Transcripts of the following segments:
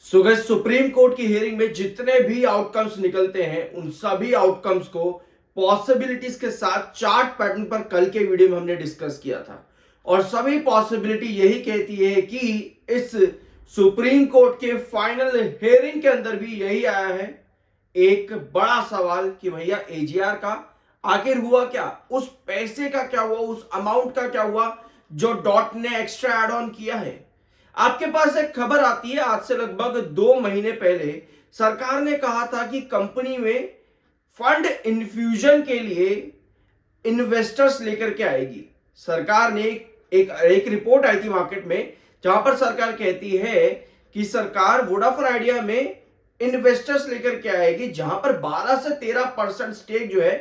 Supreme court की hearing में जितने भी आउटकम्स निकलते हैं उन सभी आउटकम्स को पॉसिबिलिटीज के साथ चार्ट पैटर्न पर कल के वीडियो में हमने डिस्कस किया था। और सभी पॉसिबिलिटी यही कहती है कि इस सुप्रीम कोर्ट के फाइनल हियरिंग के अंदर भी यही आया है। एक बड़ा सवाल कि भैया एजीआर का आखिर हुआ क्या, उस पैसे का क्या हुआ, उस अमाउंट का क्या हुआ जो डॉट ने एक्स्ट्रा एड ऑन किया है। आपके पास एक खबर आती है आज से लगभग 2 महीने पहले सरकार ने कहा था कि कंपनी में फंड इन्फ्यूजन के लिए इन्वेस्टर्स लेकर के आएगी। सरकार ने एक रिपोर्ट आई थी मार्केट में जहां पर सरकार कहती है कि सरकार वोडाफोन आइडिया में इन्वेस्टर्स लेकर के आएगी, जहां पर 12 से 13% स्टेक जो है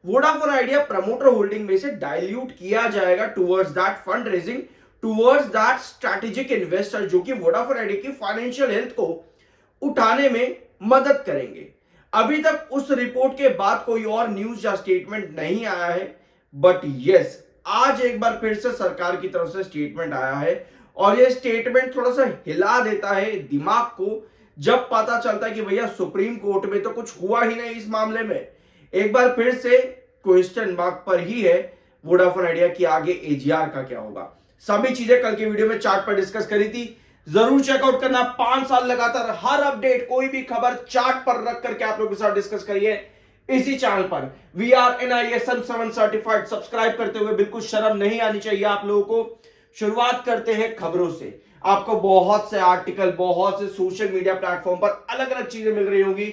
वोडाफोन आइडिया प्रमोटर होल्डिंग में से डाइल्यूट किया जाएगा towards that fund raising, towards that strategic investor जो कि वोडाफोन आइडिया की फाइनेंशियल हेल्थ को उठाने में मदद करेंगे। अभी तक उस रिपोर्ट के बाद कोई और न्यूज या स्टेटमेंट नहीं आया है, बट यस आज एक बार फिर से सरकार की तरफ से स्टेटमेंट आया है और यह स्टेटमेंट थोड़ा सा हिला देता है दिमाग को जब पता चलता है कि भैया सुप्रीम कोर्ट में तो कुछ हुआ ही नहीं इस मामले में। एक बार फिर से क्वेश्चन मार्क पर ही है वोडाफोन आइडिया की आगे एजीआर का क्या होगा। सभी चीजें कल के वीडियो में चार्ट पर डिस्कस करी थी, जरूर चेकआउट करना। 5 साल लगातार हर अपडेट कोई भी खबर चार्ट पर रख करके आप लोगों के साथ डिस्कस करिए इसी चैनल पर। We are NISM 7 certified. Subscribe करते हुए बिल्कुल शर्म नहीं आनी चाहिए आप लोगों को। शुरुआत करते हैं खबरों से। आपको बहुत से आर्टिकल, बहुत से सोशल मीडिया प्लेटफॉर्म पर अलग अलग चीजें मिल रही होंगी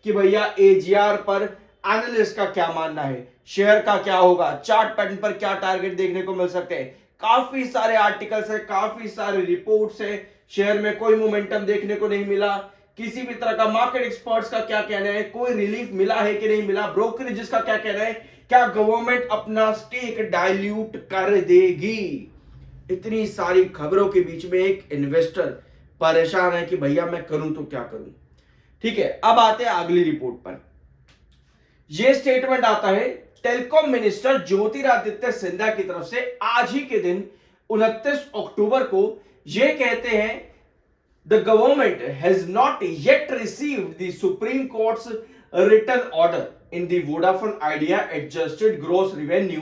कि भैया एजीआर पर एनालिस्ट का क्या मानना है, शेयर का क्या होगा, चार्ट पैटर्न पर क्या टारगेट देखने को मिल सकते हैं। काफी सारे आर्टिकल्स है, काफी सारे रिपोर्ट्स है। शेयर में कोई मोमेंटम देखने को नहीं मिला, किसी भी तरह का मार्केट एक्सपर्ट्स का क्या कहना है, कोई रिलीफ मिला है कि नहीं मिला, ब्रोकरेजेस का क्या कहना है, क्या गवर्नमेंट अपना स्टेक डाइल्यूट कर देगी। इतनी सारी खबरों के बीच में एक इन्वेस्टर परेशान है कि भैया मैं करूं तो क्या करूं। ठीक है, अब आते हैं अगली रिपोर्ट पर। यह स्टेटमेंट आता है टेलीकॉम मिनिस्टर ज्योतिरादित्य सिंधिया की तरफ से आज ही के दिन 29 अक्टूबर को। यह कहते हैं the government has not yet received the supreme court's written order in the Vodafone Idea adjusted gross revenue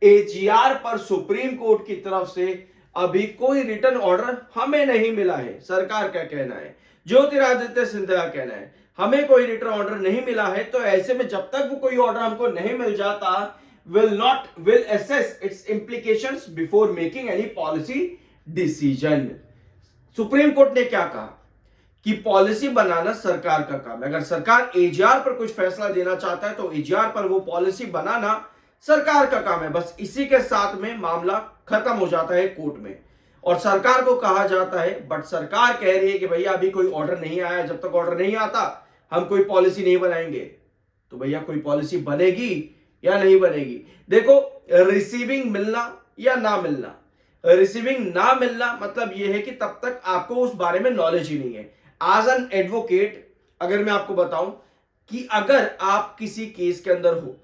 AGR पर सुप्रीम कोर्ट की तरफ से अभी कोई रिटर्न ऑर्डर हमें नहीं मिला है। सरकार का कहना है, ज्योतिरादित्य सिंधिया का कहना है हमें कोई रिटर्न ऑर्डर नहीं मिला है। तो ऐसे में जब तक वो कोई ऑर्डर हमको नहीं मिल जाता will assess it's implications before making any policy decision. Supreme court ने क्या कहा कि पॉलिसी बनाना सरकार का काम है। अगर सरकार एजीआर पर कुछ फैसला देना चाहता है तो एजीआर पर वो पॉलिसी बनाना सरकार का काम है। बस इसी के साथ में मामला खत्म हो जाता है कोर्ट में और सरकार को कहा जाता है, बट सरकार कह रही है कि भैया अभी कोई ऑर्डर नहीं आया, जब तक ऑर्डर नहीं आता हम कोई पॉलिसी नहीं बनाएंगे। तो भैया कोई पॉलिसी बनेगी या नहीं बनेगी। देखो, रिसीविंग मिलना या ना मिलना, रिसीविंग ना मिलना मतलब यह है कि तब तक आपको उस बारे में नॉलेज ही नहीं है। एज एन एडवोकेट अगर मैं आपको बताऊं कि अगर आप किसी केस के अंदर हो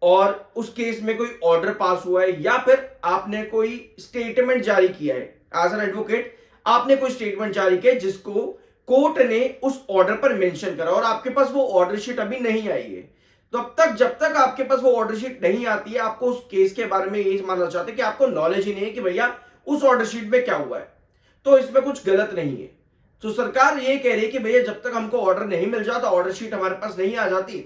और उस केस में कोई ऑर्डर पास हुआ है या फिर आपने कोई स्टेटमेंट जारी किया है, एज एन एडवोकेट आपने कोई स्टेटमेंट जारी किया जिसको कोर्ट ने उस ऑर्डर पर मेंशन करा और आपके पास वो ऑर्डर शीट अभी नहीं आई है, तब तक जब तक आपके पास वो ऑर्डर शीट नहीं आती है आपको उस केस के बारे में ये मानना चाहते हैं कि आपको नॉलेज ही नहीं है कि भैया उस ऑर्डर शीट में क्या हुआ है। तो इसमें कुछ गलत नहीं है। तो सरकार ये कह रही है कि भैया जब तक हमको ऑर्डर नहीं मिल जाता, ऑर्डर शीट हमारे पास नहीं आ जाती,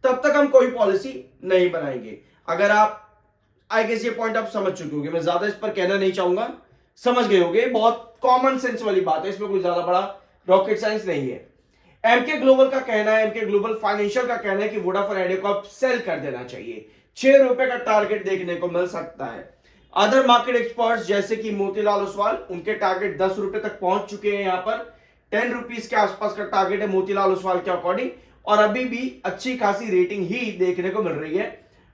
तब तक हम कोई पॉलिसी नहीं बनाएंगे। अगर आप आई गेस ये पॉइंट आप समझ चुके होंगे, मैं ज्यादा इस पर कहना नहीं चाहूंगा, समझ गए होंगे। बहुत कॉमन सेंस वाली बात है, इसमें कोई ज्यादा बड़ा रॉकेट साइंस नहीं है। एमके ग्लोबल का कहना है, एमके ग्लोबल फाइनेंशियल का कहना है कि वोडाफोन आइडिया को अब सेल कर देना चाहिए। 6 रुपए का टारगेट देखने को मिल सकता है। अदर मार्केट एक्सपर्ट्स जैसे कि मोतीलाल ओसवाल, उनके टारगेट 10 रुपए तक पहुंच चुके हैं। यहां पर 10 रुपीज के आसपास का टारगेट है मोतीलाल ओसवाल के अकॉर्डिंग, और अभी भी अच्छी खासी रेटिंग ही देखने को मिल रही है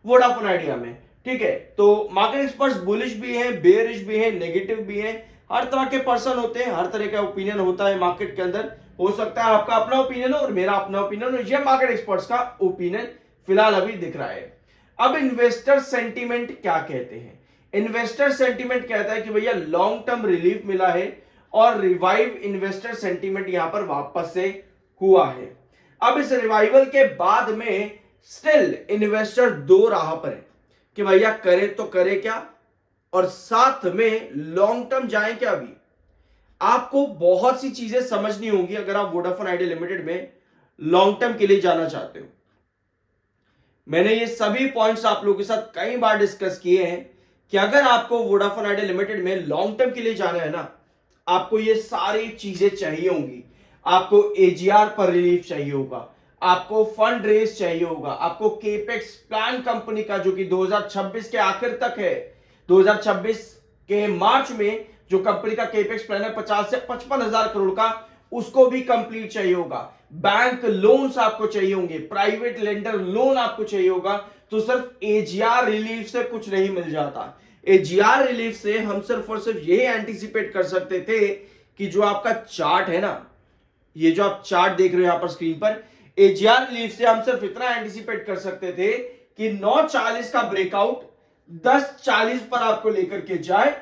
वोडाफोन आइडिया में। ठीक है, तो मार्केट एक्सपर्ट्स बुलिश भी हैं, बेयरिश भी हैं, नेगेटिव भी हैं। हर तरह के पर्सन होते हैं, हर तरह का ओपिनियन होता है मार्केट के अंदर। हो सकता है आपका अपना ओपिनियन हो और मेरा अपना ओपिनियन हो, यह मार्केट एक्सपर्ट्स का ओपिनियन फिलहाल अभी दिख रहा है। अब इन्वेस्टर सेंटीमेंट क्या कहते हैं? इन्वेस्टर सेंटीमेंट कहता है कि भैया लॉन्ग टर्म रिलीफ मिला है और रिवाइव इन्वेस्टर सेंटीमेंट यहां पर वापस से हुआ है। अब इस रिवाइवल के बाद में स्टिल इन्वेस्टर दो राह पर है कि भैया करे तो करे क्या और साथ में लॉन्ग टर्म जाए क्या। भी आपको बहुत सी चीजें समझनी होंगी अगर आप वोडाफोन आइडिया लिमिटेड में लॉन्ग टर्म के लिए जाना चाहते हो। मैंने ये सभी पॉइंट्स आप लोगों के साथ कई बार डिस्कस किए हैं कि अगर आपको वोडाफोन आइडिया लिमिटेड में लॉन्ग टर्म के लिए जाना है ना, आपको ये सारी चीजें चाहिए होंगी। आपको एजीआर पर रिलीफ चाहिए होगा, आपको फंड रेज चाहिए होगा, आपको केपेक्स प्लान कंपनी का जो कि 2026 के आखिर तक है, 2026 के मार्च में जो कंपनी का केपेक्स प्लान है 50 से 55 हजार करोड़ का, उसको भी कंप्लीट चाहिए होगा। बैंक लोन्स आपको चाहिए होंगे, प्राइवेट लेंडर लोन आपको चाहिए होगा। तो सिर्फ एजीआर रिलीफ से कुछ नहीं मिल जाता। एजीआर रिलीफ से हम सिर्फ और सिर्फ यही एंटीसिपेट कर सकते थे कि जो आपका चार्ट है ना, ये जो आप चार्ट देख रहे हो यहां पर स्क्रीन पर, एजीआर रिलीफ से हम सिर्फ इतना एंटीसिपेट कर सकते थे कि 9:40 का ब्रेकआउट 10:40 पर आपको लेकर के जाए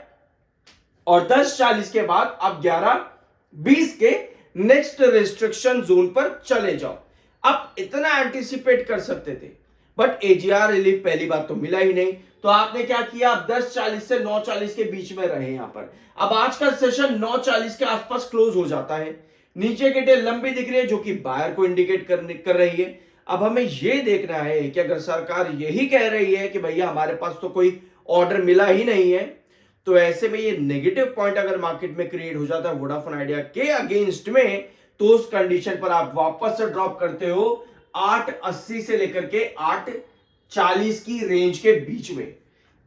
और 10:40 के बाद आप 11:20 के नेक्स्ट रेस्ट्रिक्शन जोन पर चले जाओ। आप इतना एंटीसिपेट कर सकते थे, बट एजीआर रिलीफ पहली बात तो मिला ही नहीं। तो आपने क्या किया, आप 10:40 से 9:40 के बीच में रहे यहां पर। अब आज का सेशन 9:40 के आसपास क्लोज हो जाता है। नीचे की टेल लंबी दिख रही है जो कि बायर को इंडिकेट कर रही है। अब हमें यह देखना है कि अगर सरकार यही कह रही है कि भैया हमारे पास तो कोई ऑर्डर मिला ही नहीं है, तो ऐसे में ये नेगेटिव पॉइंट अगर मार्केट में क्रिएट हो जाता है वोडाफोन आइडिया के अगेंस्ट में, तो उस कंडीशन पर आप वापस से ड्रॉप करते हो 8.80 से लेकर के 8.40 की रेंज के बीच में।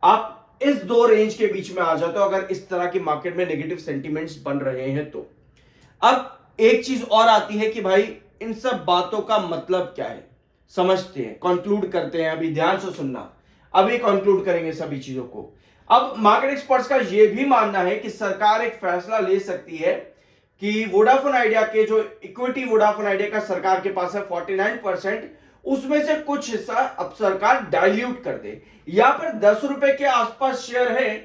आप इस दो रेंज के बीच में आ जाते हो अगर इस तरह की मार्केट में नेगेटिव सेंटीमेंट्स बन रहे हैं तो। अब एक चीज और आती है कि भाई इन सब बातों का मतलब क्या है, समझते हैं, कंक्लूड करते हैं। अभी ध्यान से सुनना, अभी कंक्लूड करेंगे सभी चीजों को। अब मार्केट एक्सपर्ट्स का यह भी मानना है कि सरकार एक फैसला ले सकती है कि वोडाफोन आइडिया के जो इक्विटी वोडाफोन आइडिया का सरकार के पास है 49%, उसमें से कुछ हिस्सा अब सरकार डाइल्यूट कर दे। या फिर 10 रुपए के आसपास शेयर है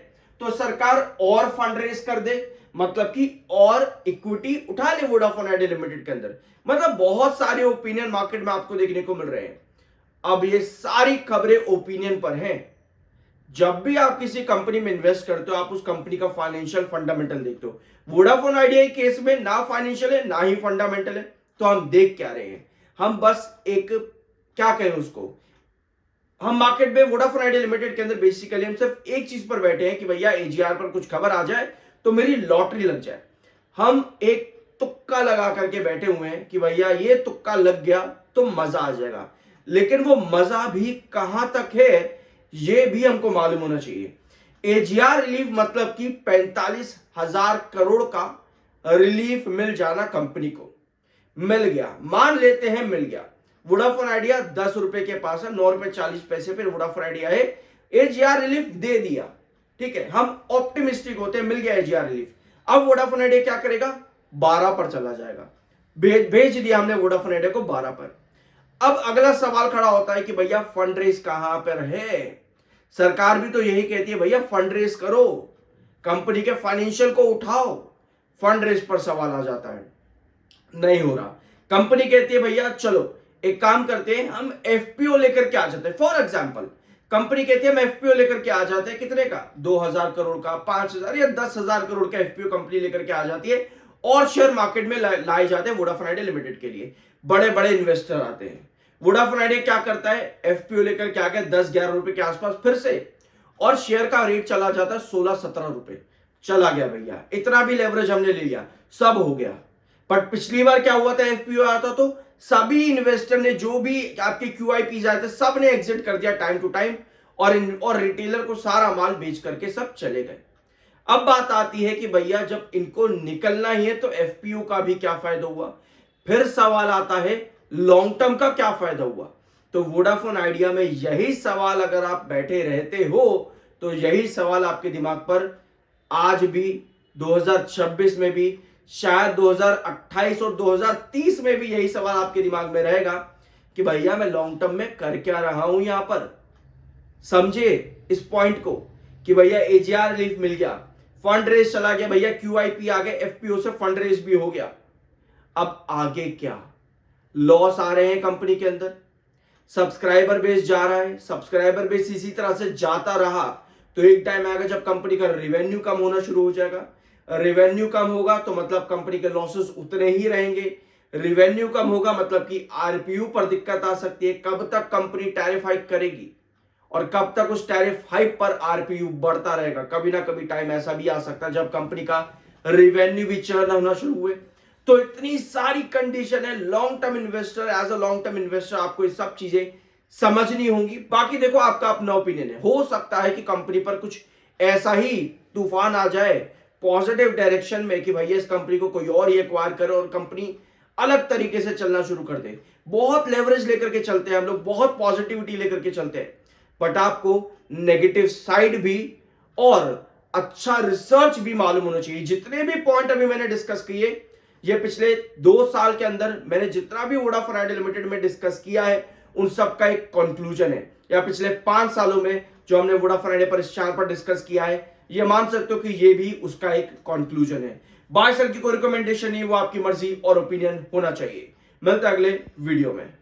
तो सरकार और फंड रेज कर दे, मतलब कि और इक्विटी उठा ले वोडाफोन आइडिया लिमिटेड के अंदर। मतलब बहुत सारे ओपिनियन मार्केट में आपको देखने को मिल रहे हैं। अब ये सारी खबरें ओपिनियन पर हैं। जब भी आप किसी कंपनी में इन्वेस्ट करते हो आप उस कंपनी का फाइनेंशियल फंडामेंटल देखते हो। वोडाफोन आइडिया के केस में ना फाइनेंशियल है ना ही फंडामेंटल है, तो हम देख क्या रहे हैं, हम बस एक क्या कहें उसको, हम मार्केट में वोडाफोन आइडिया लिमिटेड के अंदर बेसिकली हम सिर्फ एक चीज पर बैठे हैं कि भैया एजीआर पर कुछ खबर आ जाए तो मेरी लॉटरी लग जाए। हम एक तुक्का लगा करके बैठे हुए हैं कि भैया ये तुक्का लग गया तो मजा आ जाएगा, लेकिन वो मजा भी कहां तक है ये भी हमको मालूम होना चाहिए। एजीआर रिलीफ मतलब कि 45,000 करोड़ का रिलीफ मिल जाना कंपनी को, मिल गया, मान लेते हैं मिल गया। वोडाफोन आइडिया 10 रुपए के पास है, 9.40 रुपए पे वोडाफोन आइडिया है, एजीआर रिलीफ दे दिया, ठीक है, हम ऑप्टिमिस्टिक होते हैं, मिल गया एजीआर रिलीफ। अब वोडाफोन आइडिया क्या करेगा, 12 पर चला जाएगा। भेज दिया हमने वोडाफोन आइडिया को 12 पर। अब अगला सवाल खड़ा होता है कि भैया फंड रेज कहां पर है। सरकार भी तो यही कहती है भैया फंड रेज करो, कंपनी के फाइनेंशियल को उठाओ। फंड रेज पर सवाल आ जाता है, नहीं हो रहा। कंपनी कहती है भैया चलो एक काम करते हैं, हम एफपीओ लेकर के आ जाते हैं। फॉर एग्जांपल कंपनी कहती है हम एफपीओ लेकर के आ जाते हैं, कितने का, 2,000 करोड़ का, 5,000 या 10,000 करोड़ का एफपीओ कंपनी लेकर के आ जाती है और शेयर मार्केट में लाए जाते हैं वोडाफोन आइडिया लिमिटेड के लिए। बड़े बड़े इन्वेस्टर आते हैं। वोडाफोन आइडिया क्या करता है, एफपीओ लेकर के आ गया 10-11 रुपए के आसपास फिर से, और शेयर का रेट चला जाता है 16-17 रुपए। चला गया भैया, इतना भी लेवरेज हमने ले लिया, सब हो गया। बट पिछली बार क्या हुआ था, एफपीओ आया था तो सभी इन्वेस्टर ने, जो भी आपके क्यूआईपी आए थे, सब ने एग्जिट कर दिया टाइम टू टाइम, और रिटेलर को सारा माल बेच करके सब चले गए। अब बात आती है कि भैया जब इनको निकलना ही है तो एफपीओ का भी क्या फायदा हुआ। फिर सवाल आता है लॉन्ग टर्म का क्या फायदा हुआ। तो वोडाफोन आइडिया में यही सवाल अगर आप बैठे रहते हो तो यही सवाल आपके दिमाग पर आज भी, 2026 में भी, शायद 2028 और 2030 में भी यही सवाल आपके दिमाग में रहेगा कि भैया मैं लॉन्ग टर्म में कर क्या रहा हूं यहां पर। समझे इस पॉइंट को कि भैया एजीआर रिलीफ मिल गया, फंड रेज चला गया भैया, QIP आ गए, FPO से फंड रेज भी हो गया। अब आगे क्या? लॉस आ रहे हैं कंपनी के अंदर, सब्सक्राइबर बेस जा रहा है, सब्सक्राइबर बेस इसी तरह से जाता रहा तो एक टाइम आएगा जब कंपनी का रेवेन्यू कम होना शुरू हो जाएगा। रेवेन्यू कम होगा तो मतलब कंपनी के लॉसेस उतने ही रहेंगे। रेवेन्यू कम होगा मतलब कि आरपीयू पर दिक्कत आ सकती है। कब तक कंपनी टैरिफ हाइक करेगी और कब तक उस टैरिफ हाइक पर आरपीयू बढ़ता रहेगा? कभी ना कभी टाइम ऐसा भी आ सकता है जब कंपनी का रेवेन्यू भी चर्न होना शुरू हुए। तो इतनी सारी कंडीशन है। Long term investor, as a long term investor आपको ये सब चीजें समझनी होंगी। बाकी देखो, आपका अपना ओपिनियन है, हो सकता है कि कंपनी पर कुछ ऐसा ही तूफान आ जाए पॉजिटिव डायरेक्शन में कि भैया इस कंपनी को कोई और ही एक्वायर करे और कंपनी अलग तरीके से चलना शुरू कर दे। बहुत लेवरेज लेकर के चलते हैं हम लोग, बहुत पॉजिटिविटी लेकर के चलते हैं, बट आपको नेगेटिव साइड भी और अच्छा रिसर्च भी मालूम होना चाहिए। जितने भी पॉइंट अभी मैंने डिस्कस किए, ये पिछले 2 साल के अंदर मैंने जितना भी वोडाफोन आइडिया लिमिटेड में डिस्कस किया है उन सब का एक कंक्लूजन है, या पिछले 5 सालों में जो हमने वोडाफोन आइडिया पर इस चैनल पर डिस्कस किया है, ये मान सकते हो कि ये भी उसका एक कंक्लूजन है। बाय सेल की कोई रिकमेंडेशन नहीं, वो आपकी मर्जी और ओपिनियन होना चाहिए। मिलते हैं अगले वीडियो में।